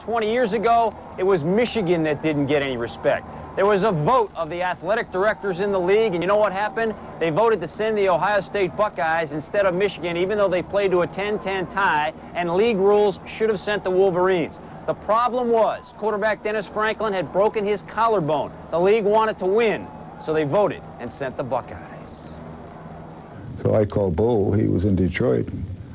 20 years ago, it was Michigan that didn't get any respect. There was a vote of the athletic directors in the league, and you know what happened? They voted to send the Ohio State Buckeyes instead of Michigan, even though they played to a 10-10 tie, and league rules should have sent the Wolverines. The problem was, quarterback Dennis Franklin had broken his collarbone. The league wanted to win, so they voted and sent the Buckeyes. So I called Bo. He was in Detroit.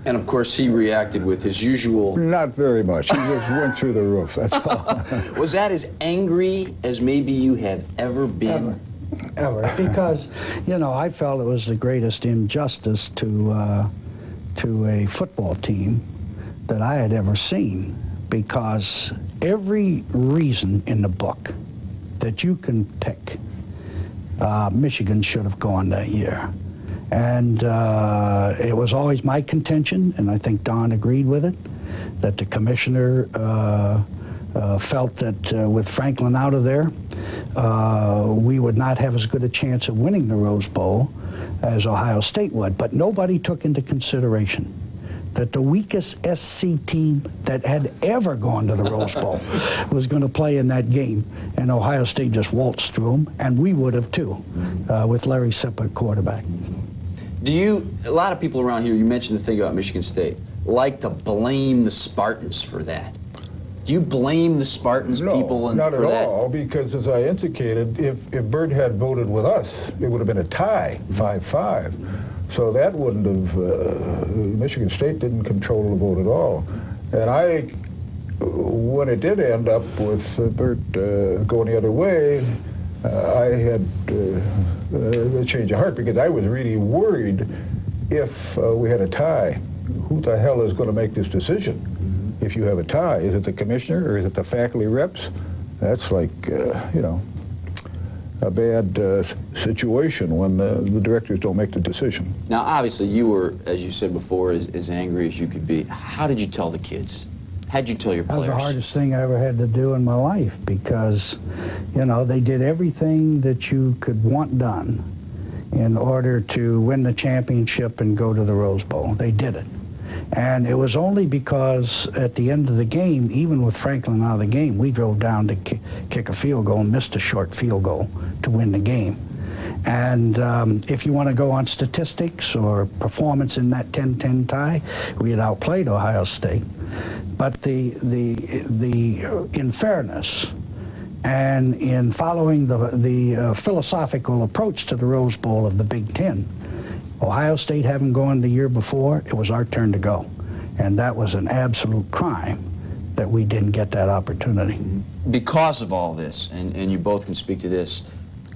And of course, he reacted with his usual... Not very much. He just went through the roof, that's all. Was that as angry as maybe you have ever been? Ever. Because, you know, I felt it was the greatest injustice to a football team that I had ever seen. Because every reason in the book that you can pick, Michigan should have gone that year. And it was always my contention, and I think Don agreed with it, that the commissioner felt that with Franklin out of there, we would not have as good a chance of winning the Rose Bowl as Ohio State would. But nobody took into consideration that the weakest SC team that had ever gone to the Rose Bowl was going to play in that game, and Ohio State just waltzed through them, and we would have too, with Larry Sipper quarterback. Do you, a lot of people around here, you mentioned the thing about Michigan State, like to blame the Spartans for that. Do you blame the Spartans people for that? No, not at all, because as I indicated, if Bert had voted with us, it would have been a tie, 5-5. So that wouldn't have, Michigan State didn't control the vote at all. And when it did end up with Bert going the other way, I had a change of heart because I was really worried if we had a tie. Who the hell is going to make this decision if you have a tie? Is it the commissioner or is it the faculty reps? That's like, you know, a bad situation when the directors don't make the decision. Now, obviously, you were, as you said before, as angry as you could be. How did you tell the kids? How'd you tell your players? That was the hardest thing I ever had to do in my life because, you know, they did everything that you could want done in order to win the championship and go to the Rose Bowl. They did it. And it was only because at the end of the game, even with Franklin out of the game, we drove down to kick a field goal and missed a short field goal to win the game. And if you want to go on statistics or performance in that 10-10 tie, we had outplayed Ohio State. But in fairness and in following the philosophical approach to the Rose Bowl of the Big Ten, Ohio State having gone the year before, it was our turn to go. And that was an absolute crime that we didn't get that opportunity. Because of all this, and you both can speak to this,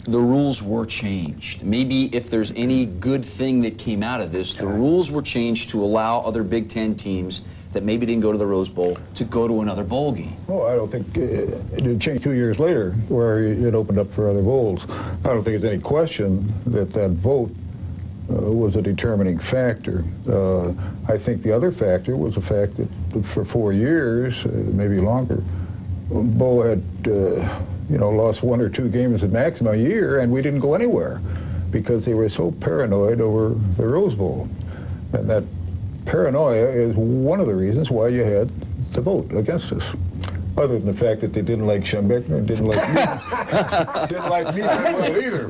the rules were changed. Maybe if there's any good thing that came out of this, the rules were changed to allow other Big Ten teams that maybe didn't go to the Rose Bowl to go to another bowl game. Oh, I don't think it changed 2 years later where it opened up for other bowls. I don't think there's any question that that vote was a determining factor. I think the other factor was the fact that for 4 years, maybe longer, Bo had you know, lost 1 or 2 games at maximum a year, and we didn't go anywhere because they were so paranoid over the Rose Bowl. And that paranoia is one of the reasons why you had to vote against us. Other than the fact that they didn't like Schembechler and didn't like me. Didn't like me very well either.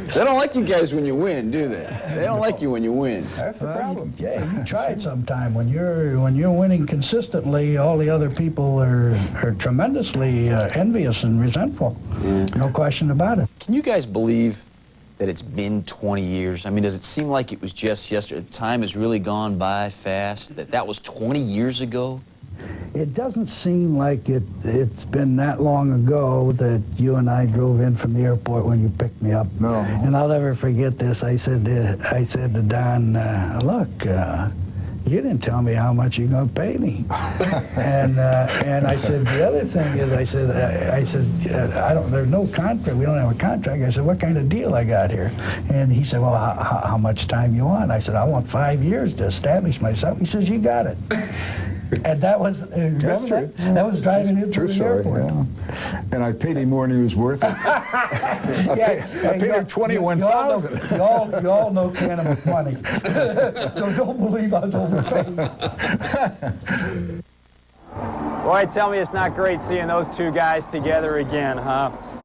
They don't like you guys when you win, do they? They don't like you when you win. That's the problem. Yeah, you try it sometime. When you're winning consistently, all the other people are tremendously envious and resentful. Yeah. No question about it. Can you guys believe that it's been 20 years? I mean, does it seem like it was just yesterday? Time has really gone by fast. That was 20 years ago? It doesn't seem like it's been that long ago that you and I drove in from the airport when you picked me up. No. And I'll never forget this. I said to Don, look, you didn't tell me how much you're going to pay me. and I said, the other thing is, I said, there's no contract. We don't have a contract. I said, what kind of deal I got here? And he said, well, how much time you want? I said, I want 5 years to establish myself. He says, you got it. And that was, remember true. that was driving him True to the story, airport. yeah. And I paid him more than he was worth. I paid him $21,000. You all know Canham money, so don't believe I was overpaid. Boy, tell me it's not great seeing those two guys together again, huh?